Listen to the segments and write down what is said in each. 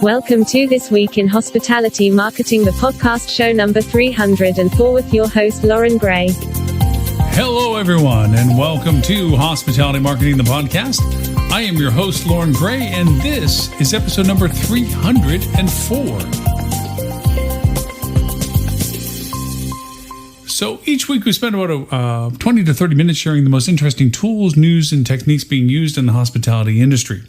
Welcome to This Week in Hospitality Marketing, the podcast show number 304 with your host, Lauren Gray. Hello, everyone, and welcome to Hospitality Marketing, the podcast. I am your host, Lauren Gray, and this is episode number 304. So each week we spend about 20 to 30 minutes sharing the most interesting tools, news, and techniques being used in the hospitality industry.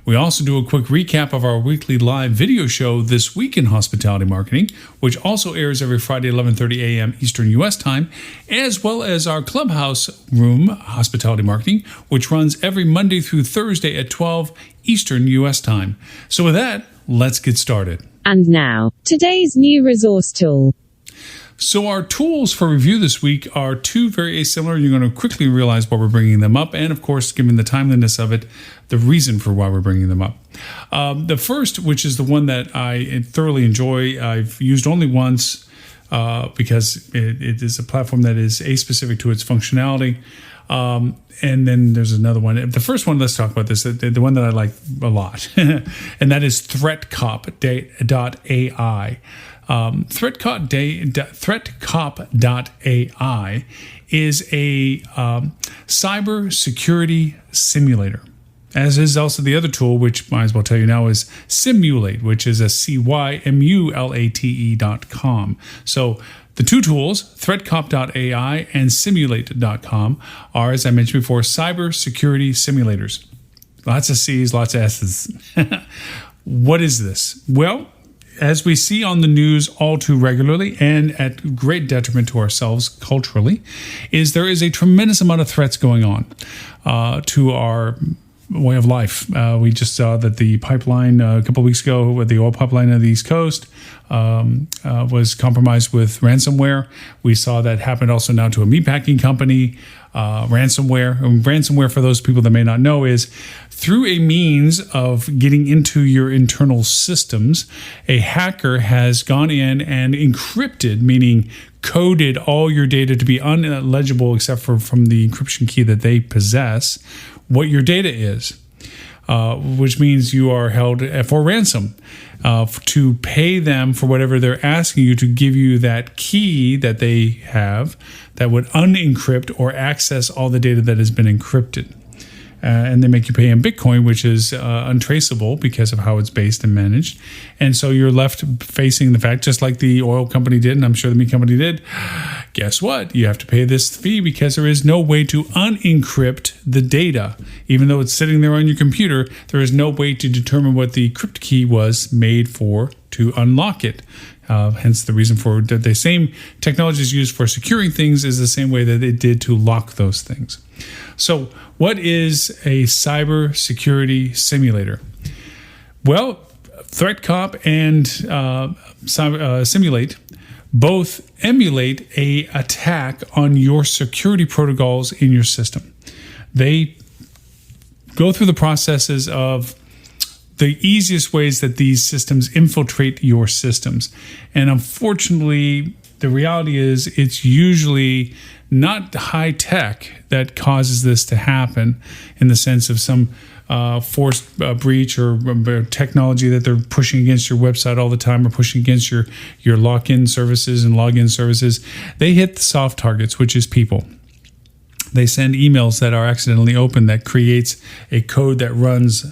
We also do a quick recap of our weekly live video show, This Week in Hospitality Marketing, which also airs every Friday, 11:30 a.m. Eastern U.S. time, as well as our Clubhouse Room, Hospitality Marketing, which runs every Monday through Thursday at 12 Eastern U.S. time. So with that, let's get started. And now, today's new resource tool. So our tools for review this week are two very similar. You're going to quickly realize why we're bringing them up, and of course, given the timeliness of it, the reason for why we're bringing them up. The first, which is the one that I thoroughly enjoy, I've used only once because it is a platform that is specific to its functionality. And then there's another one. The first one, let's talk about this, the one that I like a lot, and that is ThreatCop.ai. ThreatCop.ai is a cyber security simulator, as is also the other tool, which might as well tell you now is Cymulate, which is a CYMULATE.com. So the two tools, ThreatCop.ai and Cymulate.com, are, as I mentioned before, cyber security simulators. Lots of C's, lots of S's. What is this? Well, as we see on the news all too regularly and at great detriment to ourselves culturally, there is a tremendous amount of threats going on to our way of life. We just saw that the pipeline a couple of weeks ago, with the oil pipeline of the East Coast, was compromised with ransomware. We saw that happen also now to a meatpacking company. Ransomware. And ransomware, for those people that may not know, is through a means of getting into your internal systems, a hacker has gone in and encrypted, meaning coded all your data to be unlegible except for from the encryption key that they possess, what your data is, which means you are held for ransom. To pay them for whatever they're asking you to give you that key that they have that would unencrypt or access all the data that has been encrypted. And they make you pay in Bitcoin, which is untraceable because of how it's based and managed. And so you're left facing the fact, just like the oil company did, and I'm sure the meat company did, guess what? You have to pay this fee because there is no way to unencrypt the data. Even though it's sitting there on your computer, there is no way to determine what the crypt key was made for to unlock it. Hence the reason for the same technologies used for securing things is the same way that it did to lock those things. So what is a cyber security simulator? Well, ThreatCop and Cymulate both emulate a attack on your security protocols in your system. They go through the processes of the easiest ways that these systems infiltrate your systems. And unfortunately, the reality is it's usually not high tech that causes this to happen in the sense of some forced breach or technology that they're pushing against your website all the time or pushing against your lock-in services and login services. They hit the soft targets, which is people. They send emails that are accidentally open that creates a code that runs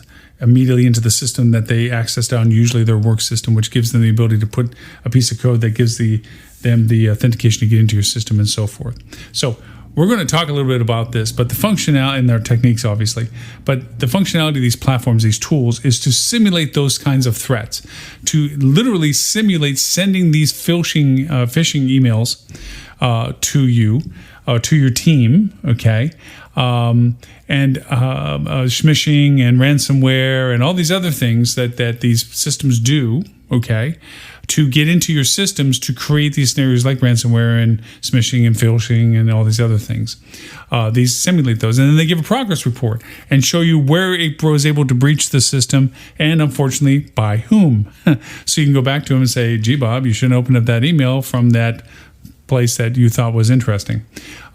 immediately into the system that they accessed on, usually their work system, which gives them the ability to put a piece of code that gives them the authentication to get into your system and so forth. So we're going to talk a little bit about this, but the functionality and their techniques, obviously, but the functionality of these platforms, these tools, is to simulate those kinds of threats, to literally simulate sending these phishing emails to you, to your team, okay, and smishing and ransomware and all these other things that these systems do, okay, to get into your systems to create these scenarios like ransomware and smishing and phishing and all these other things. These simulate those, and then they give a progress report and show you where it was able to breach the system and, unfortunately, by whom. So you can go back to them and say, gee, Bob, you shouldn't open up that email from that place that you thought was interesting.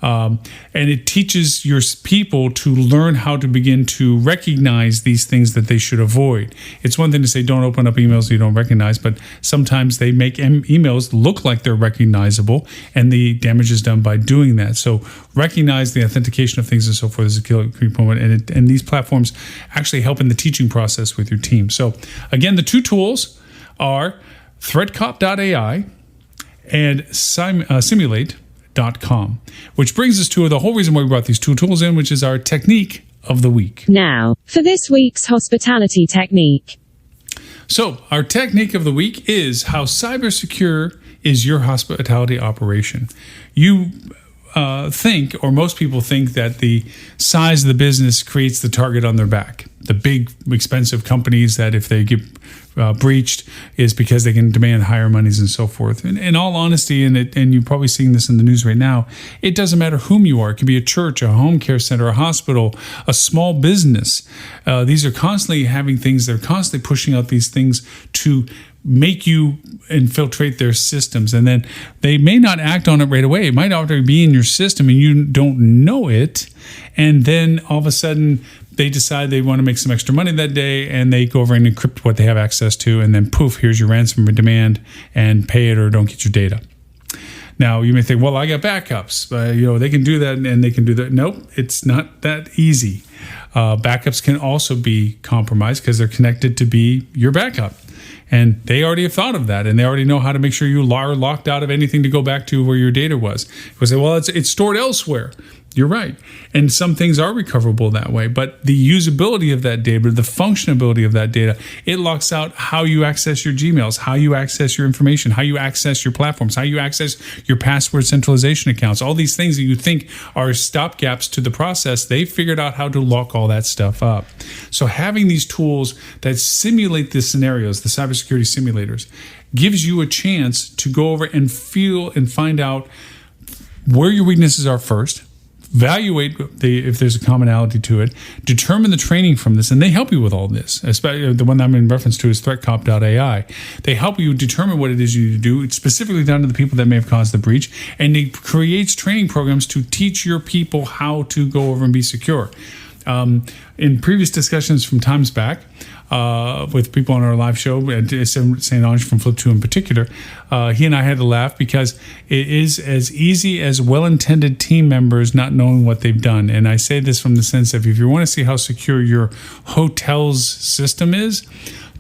And it teaches your people to learn how to begin to recognize these things that they should avoid. It's one thing to say, don't open up emails you don't recognize, but sometimes they make emails look like they're recognizable, and the damage is done by doing that. So recognize the authentication of things and so forth is a key component, and these platforms actually help in the teaching process with your team. So again, the two tools are ThreatCop.ai and Simulate.com, which brings us to the whole reason why we brought these two tools in, which is our technique of the week. Now, for this week's hospitality technique. So, our technique of the week is how cyber secure is your hospitality operation. You think, or most people think, that the size of the business creates the target on their back. The big, expensive companies that if they get breached is because they can demand higher monies and so forth. And in all honesty, and you're probably seeing this in the news right now, it doesn't matter whom you are. It could be a church, a home care center, a hospital, a small business. These are constantly having things, they're constantly pushing out these things to make you infiltrate their systems. And then they may not act on it right away. It might already be in your system and you don't know it. And then all of a sudden, they decide they want to make some extra money that day, and they go over and encrypt what they have access to, and then poof, here's your ransom demand, and pay it or don't get your data. Now, you may think, well, I got backups. They can do that, and they can do that. Nope, it's not that easy. Backups can also be compromised because they're connected to be your backup. And they already have thought of that, and they already know how to make sure you are locked out of anything to go back to where your data was. People say, well, it's stored elsewhere. You're right. And some things are recoverable that way. But the usability of that data, the functionability of that data, it locks out how you access your Gmails, how you access your information, how you access your platforms, how you access your password centralization accounts. All these things that you think are stopgaps to the process, they figured out how to lock all that stuff up. So having these tools that simulate the scenarios, the cybersecurity simulators, gives you a chance to go over and feel and find out where your weaknesses are first, evaluate if there's a commonality to it, determine the training from this, and they help you with all this. Especially the one that I'm in reference to is ThreatCop.ai. They help you determine what it is you need to do, it's specifically down to the people that may have caused the breach, and it creates training programs to teach your people how to go over and be secure. In previous discussions from times back, with people on our live show, St. Ange from Flip2 in particular, he and I had to laugh because it is as easy as well-intended team members not knowing what they've done. And I say this from the sense of if you want to see how secure your hotel's system is,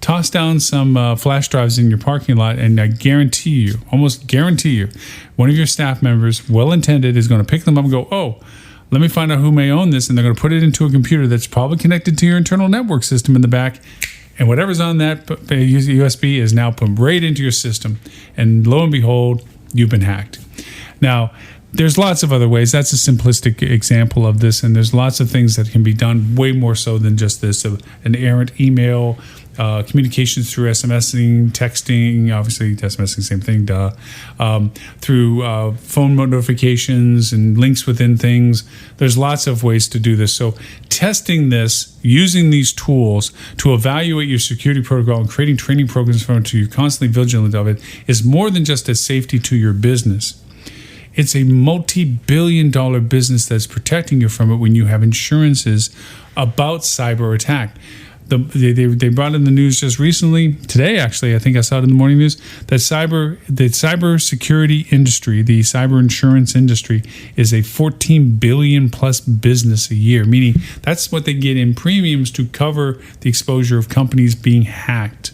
toss down some flash drives in your parking lot, and I guarantee you, almost guarantee you, one of your staff members, well-intended, is going to pick them up and go, oh, let me find out who may own this, and they're going to put it into a computer that's probably connected to your internal network system in the back, and whatever's on that USB is now put right into your system, and lo and behold, you've been hacked. Now, there's lots of other ways. That's a simplistic example of this, and there's lots of things that can be done way more so than just this. An errant email, communications through SMSing, texting, obviously SMSing, same thing, through phone notifications and links within things. There's lots of ways to do this. So testing this, using these tools to evaluate your security protocol and creating training programs for it so you're constantly vigilant of it is more than just a safety to your business. It's a multi-billion-dollar business that's protecting you from it when you have insurances about cyber attack. They brought in the news just recently, today actually, I think I saw it in the morning news, that the cyber security industry, the cyber insurance industry, is a 14 billion plus business a year, meaning that's what they get in premiums to cover the exposure of companies being hacked.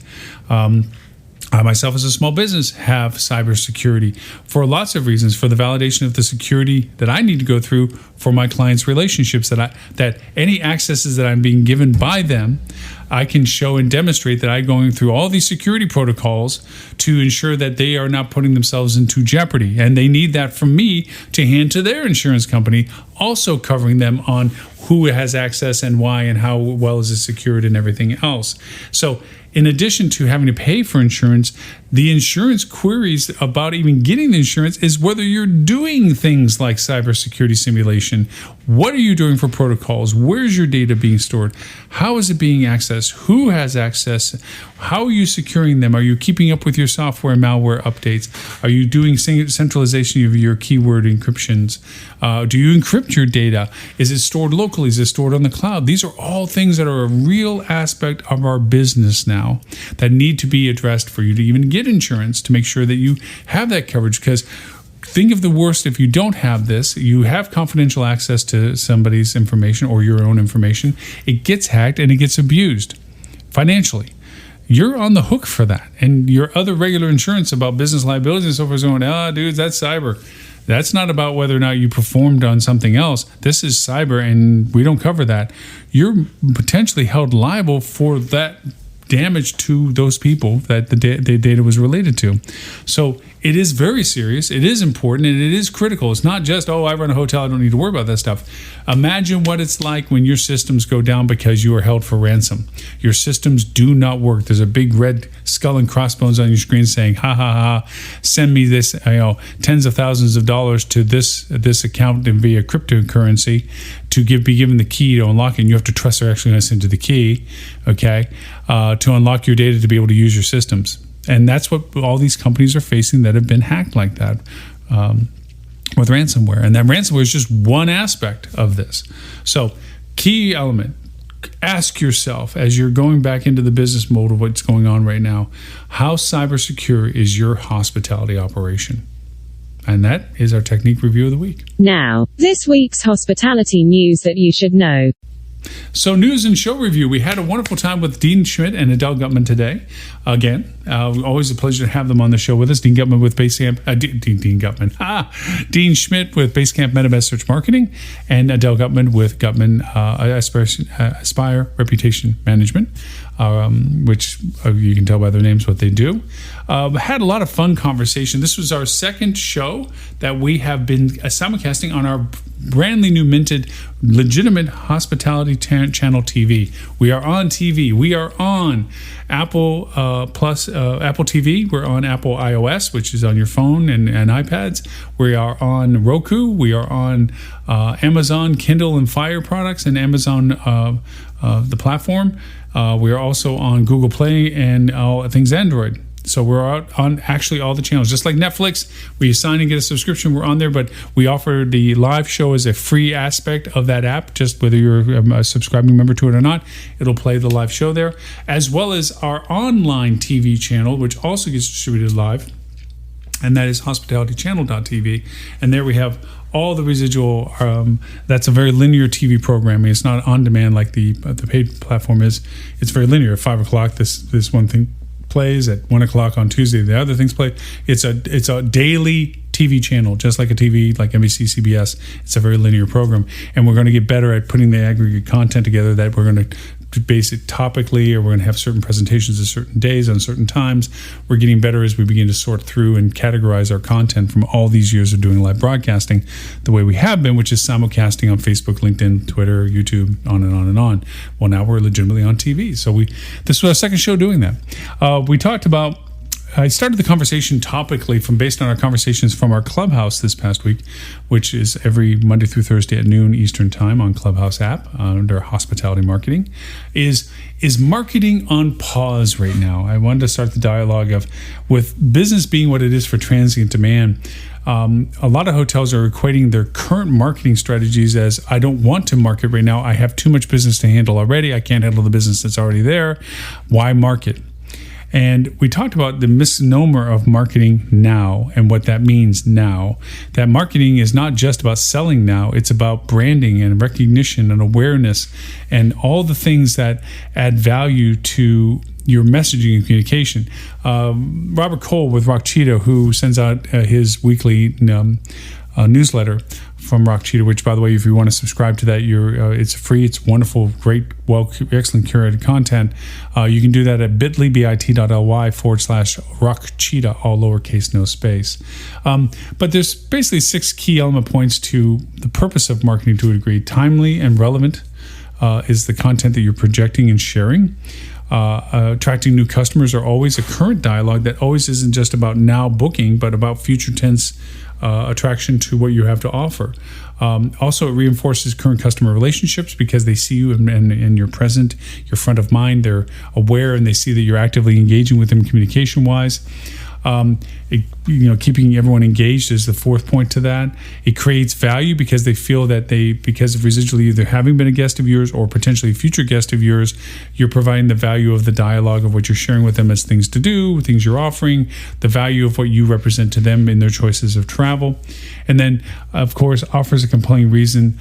I myself, as a small business, have cybersecurity for lots of reasons. For the validation of the security that I need to go through for my clients' relationships, that any accesses that I'm being given by them, I can show and demonstrate that I'm going through all these security protocols to ensure that they are not putting themselves into jeopardy. And they need that from me to hand to their insurance company, also covering them on who has access and why and how well is it secured and everything else. So in addition to having to pay for insurance, the insurance queries about even getting the insurance is whether you're doing things like cybersecurity simulation. What are you doing for protocols? Where's your data being stored? How is it being accessed? Who has access? How are you securing them? Are you keeping up with your software and malware updates? Are you doing centralization of your keyword encryptions? Do you encrypt your data? Is it stored locally? Is it stored on the cloud? These are all things that are a real aspect of our business now that need to be addressed for you to even get insurance, to make sure that you have that coverage. Because think of the worst if you don't have this. You have confidential access to somebody's information or your own information. It gets hacked and it gets abused financially. You're on the hook for that. And your other regular insurance about business liabilities and so forth is going, dudes, that's cyber. That's not about whether or not you performed on something else. This is cyber, and we don't cover that. You're potentially held liable for that damage to those people that the data was related to. So it is very serious. It is important, and it is critical. It's not just, I run a hotel, I don't need to worry about that stuff. Imagine what it's like when your systems go down because you are held for ransom. Your systems do not work. There's a big red skull and crossbones on your screen saying, send me this, tens of thousands of dollars to this account via cryptocurrency to be given the key to unlock it. And you have to trust they're actually going to send you the key, okay, to unlock your data to be able to use your systems. And that's what all these companies are facing that have been hacked like that with ransomware. And that ransomware is just one aspect of this. So, key element, ask yourself as you're going back into the business mode of what's going on right now, how cyber secure is your hospitality operation? And that is our technique review of the week. Now, this week's hospitality news that you should know. So, news and show review. We had a wonderful time with Dean Schmidt and Adele Gutman today. Again, always a pleasure to have them on the show with us. Dean Gutman with Basecamp, Dean Schmidt with Basecamp MetaBest Search Marketing, and Adele Gutman with Gutman Aspire Reputation Management, which you can tell by their names what they do. Had a lot of fun conversation. This was our second show that we have been simulcasting on our brandly new minted legitimate hospitality channel TV. We are on TV. We are on Apple Apple TV. We're on Apple iOS, which is on your phone and iPads. We are on Roku. We are on Amazon Kindle and Fire products and Amazon the platform. We are also on Google Play and all things Android. So we're out on actually all the channels. Just like Netflix, where you sign and get a subscription, we're on there, but we offer the live show as a free aspect of that app. Just whether you're a subscribing member to it or not, it'll play the live show there, as well as our online TV channel, which also gets distributed live, and that is hospitalitychannel.tv. And there we have all the residual. That's a very linear TV programming. It's not on demand like the paid platform is. It's very linear. At 5 o'clock, this one thing plays. At 1 o'clock on Tuesday, the other things play. It's a daily TV channel, just like a TV like NBC, CBS. It's a very linear program, and we're going to get better at putting the aggregate content together that we're going to base it topically, or we're going to have certain presentations at certain days on certain times. We're getting better as we begin to sort through and categorize our content from all these years of doing live broadcasting the way we have been, which is simulcasting on Facebook, LinkedIn, Twitter, YouTube, on and on and on. Well, now we're legitimately on TV. So this was our second show doing that. We talked about, I started the conversation topically based on our conversations from our Clubhouse this past week, which is every Monday through Thursday at noon Eastern Time on Clubhouse app under hospitality marketing. Is marketing on pause right now? I wanted to start the dialogue with business being what it is for transient demand. A lot of hotels are equating their current marketing strategies as, I don't want to market right now. I have too much business to handle already. I can't handle the business that's already there. Why market? And we talked about the misnomer of marketing now and what that means now. That marketing is not just about selling now. It's about branding and recognition and awareness and all the things that add value to your messaging and communication. Robert Cole with Rock Cheetah, who sends out his weekly newsletter from Rock Cheetah, which, by the way, if you want to subscribe to that, it's free. It's wonderful, great, excellent curated content. You can do that at bit.ly/Rock Cheetah, all lowercase, no space. But there's basically 6 key element points to the purpose of marketing to a degree. Timely and relevant is the content that you're projecting and sharing. attracting new customers are always a current dialogue that always isn't just about now booking, but about future tense attraction to what you have to offer. Also, it reinforces current customer relationships because they see you and you're present, you're front of mind, they're aware, and they see that you're actively engaging with them communication-wise. Keeping everyone engaged is the fourth point to that. It creates value because they feel that because of residually either having been a guest of yours or potentially a future guest of yours, you're providing the value of the dialogue of what you're sharing with them as things to do, things you're offering, the value of what you represent to them in their choices of travel. And then, of course, offers a compelling reason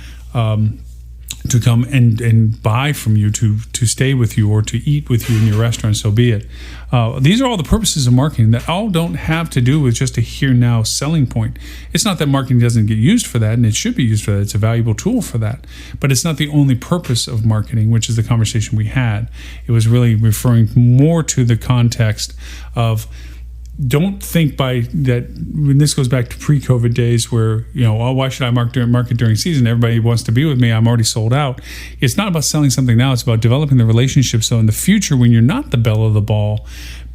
to come and buy from you, to stay with you, or to eat with you in your restaurant, so be it. These are all the purposes of marketing that all don't have to do with just a here-now selling point. It's not that marketing doesn't get used for that, and it should be used for that. It's a valuable tool for that. But it's not the only purpose of marketing, which is the conversation we had. It was really referring more to the context of, don't think by that, when this goes back to pre-COVID days where, why should I market during season? Everybody wants to be with me. I'm already sold out. It's not about selling something now. It's about developing the relationship. So in the future, when you're not the belle of the ball,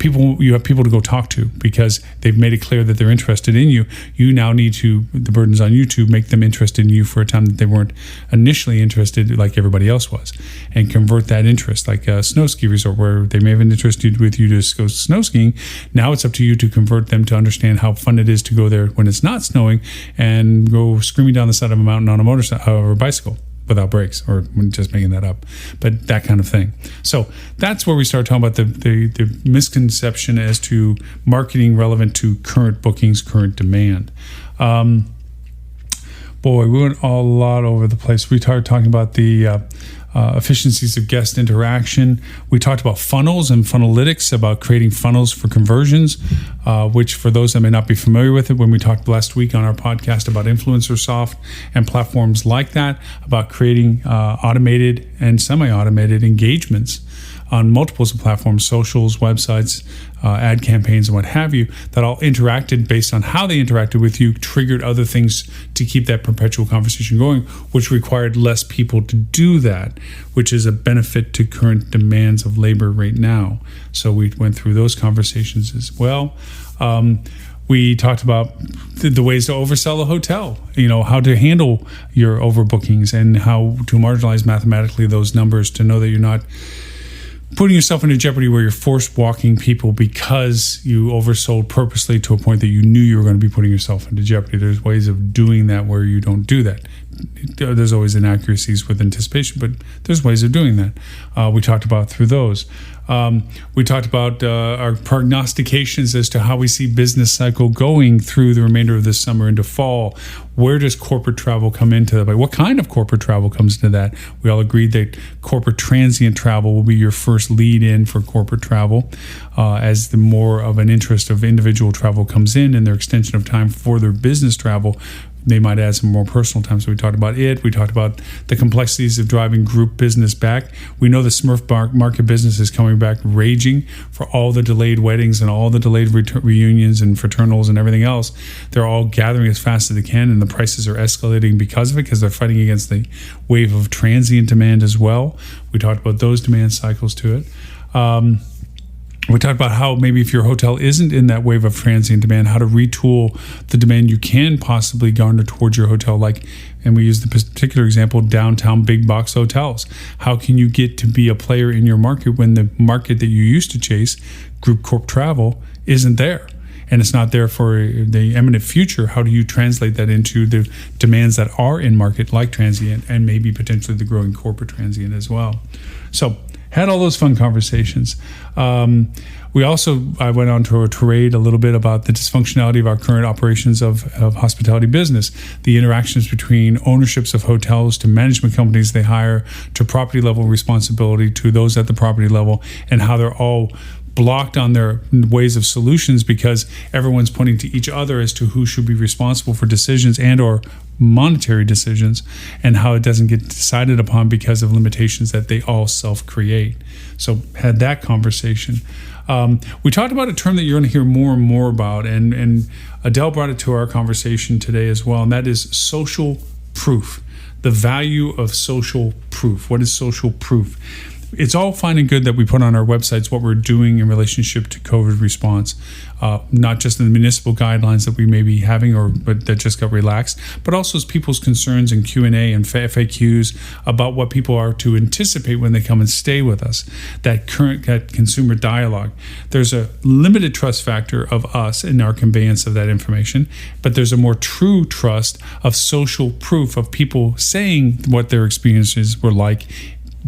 you have people to go talk to because they've made it clear that they're interested in you. You now need to, the burden's on you to make them interested in you for a time that they weren't initially interested like everybody else was, and convert that interest, like a snow ski resort where they may have been interested with you to go snow skiing. Now it's up to you to convert them to understand how fun it is to go there when it's not snowing and go screaming down the side of a mountain on a motorcycle or a bicycle without brakes, or just making that up, but that kind of thing. So that's where we start talking about the misconception as to marketing relevant to current bookings, current demand. We went a lot over the place. We started talking about the efficiencies of guest interaction. We talked about funnels and funnelytics, about creating funnels for conversions, which for those that may not be familiar with it, when we talked last week on our podcast about InfluencerSoft and platforms like that, about creating automated and semi-automated engagements on multiples of platforms, socials, websites, ad campaigns, and what have you, that all interacted based on how they interacted with you, triggered other things to keep that perpetual conversation going, which required less people to do that, which is a benefit to current demands of labor right now. So we went through those conversations as well. We talked about the ways to oversell a hotel, how to handle your overbookings and how to marginalize mathematically those numbers to know that you're not putting yourself into jeopardy where you're forced walking people because you oversold purposely to a point that you knew you were going to be putting yourself into jeopardy. There's ways of doing that where you don't do that. There's always inaccuracies with anticipation, but there's ways of doing that. We talked about through those. We talked about our prognostications as to how we see business cycle going through the remainder of this summer into fall. Where does corporate travel come into that? What kind of corporate travel comes into that? We all agreed that corporate transient travel will be your first lead in for corporate travel, as the more of an interest of individual travel comes in and their extension of time for their business travel. They might add some more personal time. So we talked about it. We talked about the complexities of driving group business back. We know the Smurf market business is coming back raging for all the delayed weddings and all the delayed reunions and fraternals and everything else. They're all gathering as fast as they can, and the prices are escalating because of it, because they're fighting against the wave of transient demand as well. We talked about those demand cycles to it. We talked about how maybe if your hotel isn't in that wave of transient demand, how to retool the demand you can possibly garner towards your hotel. And we use the particular example, downtown big box hotels. How can you get to be a player in your market when the market that you used to chase, group corp travel, isn't there? And it's not there for the imminent future. How do you translate that into the demands that are in market, like transient, and maybe potentially the growing corporate transient as well? So had all those fun conversations. I went on to a tirade a little bit about the dysfunctionality of our current operations of hospitality business, the interactions between ownerships of hotels to management companies they hire, to property level responsibility to those at the property level, and how they're all blocked on their ways of solutions because everyone's pointing to each other as to who should be responsible for decisions and or monetary decisions, and how it doesn't get decided upon because of limitations that they all self-create. So had that conversation. We talked about a term that you're going to hear more and more about, and Adele brought it to our conversation today as well, and that is social proof. The value of social proof. What is social proof? it's all fine and good that we put on our websites what we're doing in relationship to COVID response, not just in the municipal guidelines that we may be having but that just got relaxed, but also as people's concerns and Q&A and FAQs about what people are to anticipate when they come and stay with us, that consumer dialogue. There's a limited trust factor of us in our conveyance of that information, but there's a more true trust of social proof of people saying what their experiences were like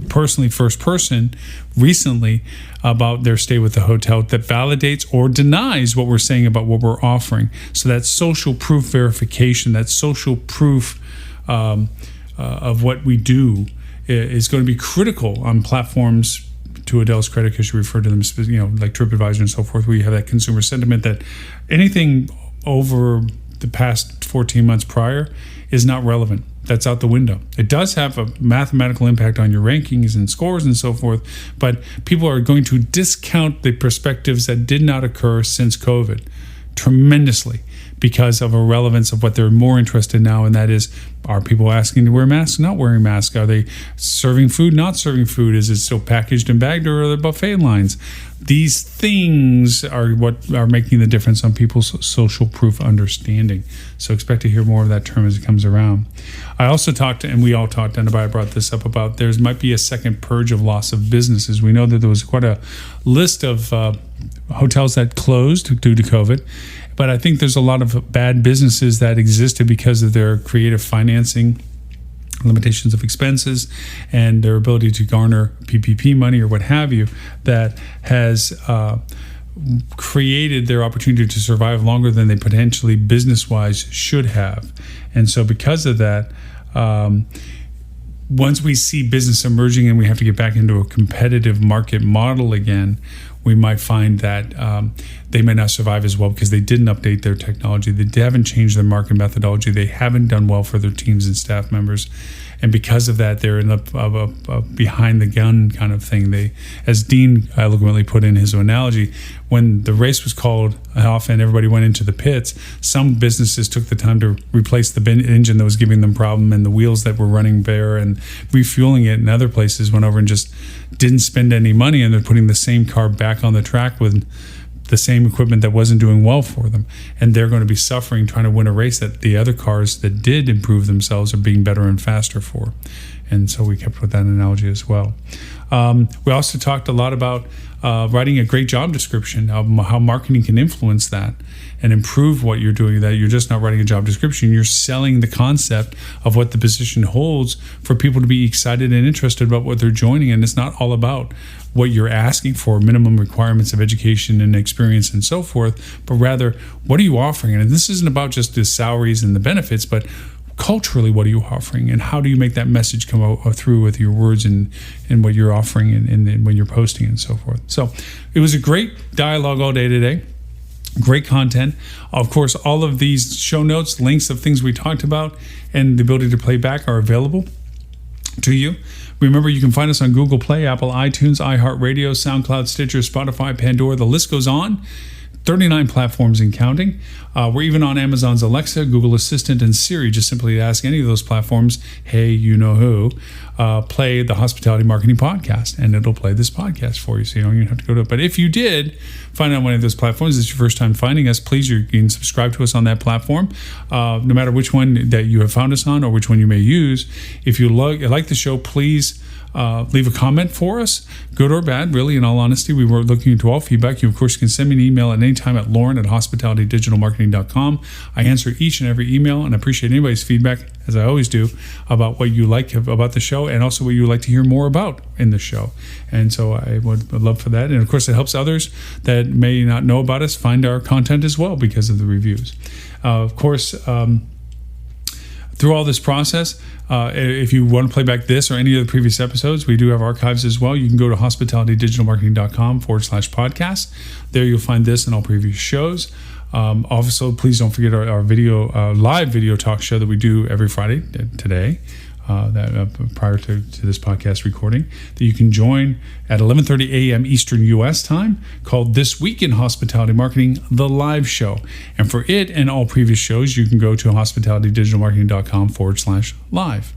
personally, first person, recently about their stay with the hotel that validates or denies what we're saying about what we're offering. So that social proof verification, that social proof of what we do is going to be critical on platforms, to Adele's credit, because she referred to them, like TripAdvisor and so forth, where you have that consumer sentiment that anything over the past 14 months prior is not relevant. That's out the window. It does have a mathematical impact on your rankings and scores and so forth, but people are going to discount the perspectives that did not occur since COVID tremendously because of a relevance of what they're more interested in now, and that is, are people asking to wear masks, not wearing masks? Are they serving food, not serving food? Is it still packaged and bagged, or are there buffet lines? These things are what are making the difference on people's social proof understanding. So expect to hear more of that term as it comes around. I also talked, and we all talked, and I brought this up, about there might be a second purge of loss of businesses. We know that there was quite a list of hotels that closed due to COVID, but I think there's a lot of bad businesses that existed because of their creative financing, limitations of expenses, and their ability to garner PPP money or what have you, that has created their opportunity to survive longer than they potentially business-wise should have. And so because of that, once we see business emerging and we have to get back into a competitive market model again, we might find that they may not survive as well because they didn't update their technology. They haven't changed their market methodology. They haven't done well for their teams and staff members. And because of that, they're in a behind the gun kind of thing. They, as Dean eloquently put in his analogy, when the race was called off and everybody went into the pits, some businesses took the time to replace the engine that was giving them problem and the wheels that were running bare and refueling it, and other places went over and just didn't spend any money, and they're putting the same car back on the track with the same equipment that wasn't doing well for them, and they're going to be suffering trying to win a race that the other cars that did improve themselves are being better and faster for. And so we kept with that analogy as well. We also talked a lot about writing a great job description, how marketing can influence that and improve what you're doing, that you're just not writing a job description, you're selling the concept of what the position holds for people to be excited and interested about what they're joining. And it's not all about what you're asking for, minimum requirements of education and experience and so forth, but rather, what are you offering? And this isn't about just the salaries and the benefits, but culturally, what are you offering, and how do you make that message come out through with your words and what you're offering and when you're posting and so forth. So it was a great dialogue all day today. Great content. Of course, all of these show notes, links of things we talked about, and the ability to play back are available to you. Remember, you can find us on Google Play, Apple iTunes, iHeartRadio, SoundCloud, Stitcher, Spotify, Pandora. The list goes on. 39 platforms and counting. We're even on Amazon's Alexa, Google Assistant, and Siri. Just simply ask any of those platforms, hey, you know who, play the Hospitality Marketing Podcast, and it'll play this podcast for you, so you don't even have to go to it. But if you did find out one of those platforms, it's your first time finding us, please, you can subscribe to us on that platform, no matter which one that you have found us on or which one you may use. If you like the show, please leave a comment for us, good or bad, really, in all honesty. We were looking into all feedback. You, of course, can send me an email at any time at lauren@hospitalitydigitalmarketing.com. I answer each and every email, and I appreciate anybody's feedback, as I always do, about what you like about the show and also what you would like to hear more about in the show. And so I would love for that. And, of course, it helps others that may not know about us find our content as well because of the reviews. Of course, through all this process, if you want to play back this or any of the previous episodes, we do have archives as well. You can go to hospitalitydigitalmarketing.com/podcast. There you'll find this and all previous shows. Also, please don't forget our video, live video talk show that we do every Friday today, prior to this podcast recording, that you can join at 11:30 a.m. Eastern U.S. time, called This Week in Hospitality Marketing, the live show. And for it and all previous shows, you can go to hospitalitydigitalmarketing.com/live.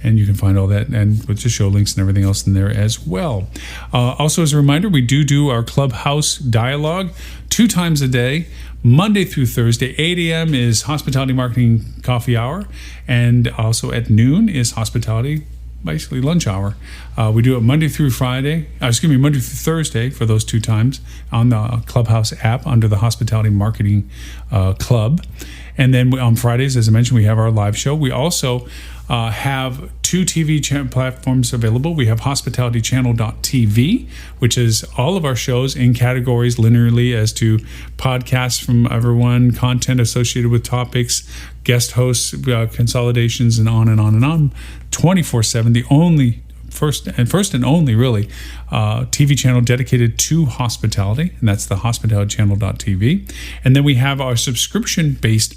and you can find all that and with the show links and everything else in there as well. Also, as a reminder, we do our Clubhouse dialogue 2 times a day, Monday through Thursday. 8 a.m. is Hospitality Marketing Coffee Hour, and also at noon is Hospitality, basically lunch hour. We do it Monday through Thursday for those 2 times on the Clubhouse app under the Hospitality Marketing Club. And then on Fridays, as I mentioned, we have our live show. We also have 2 TV platforms available. We have hospitalitychannel.tv, which is all of our shows in categories linearly as to podcasts from everyone, content associated with topics, guest hosts, consolidations, and on and on and on, 24/7. The only first and only really TV channel dedicated to hospitality, and that's the hospitalitychannel.tv. And then we have our subscription-based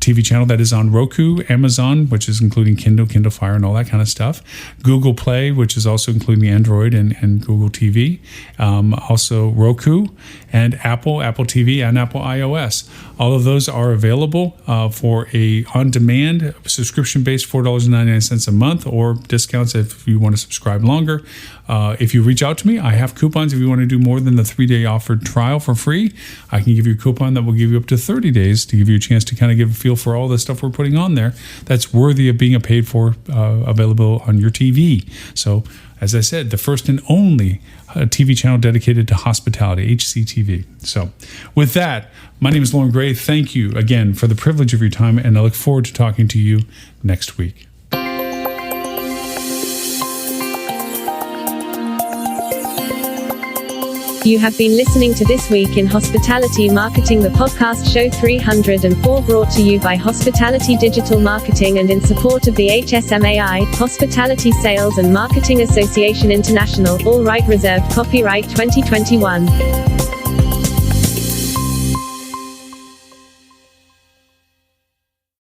TV channel that is on Roku, Amazon, which is including Kindle Fire, and all that kind of stuff. Google Play, which is also including Android and Google TV. Also Roku and Apple TV, and Apple iOS. All of those are available for a on-demand subscription-based $4.99 a month, or discounts if you want to subscribe longer. If you reach out to me, I have coupons. If you want to do more than the 3-day offered trial for free, I can give you a coupon that will give you up to 30 days to give you a chance to kind of give a feel for all the stuff we're putting on there that's worthy of being a paid for, available on your TV. So, as I said, the first and only TV channel dedicated to hospitality, HCTV. So, with that, my name is Loren Gray. Thank you again for the privilege of your time, and I look forward to talking to you next week. You have been listening to This Week in Hospitality Marketing, the podcast show 304, brought to you by Hospitality Digital Marketing and in support of the HSMAI, Hospitality Sales and Marketing Association International, all right reserved, copyright 2021.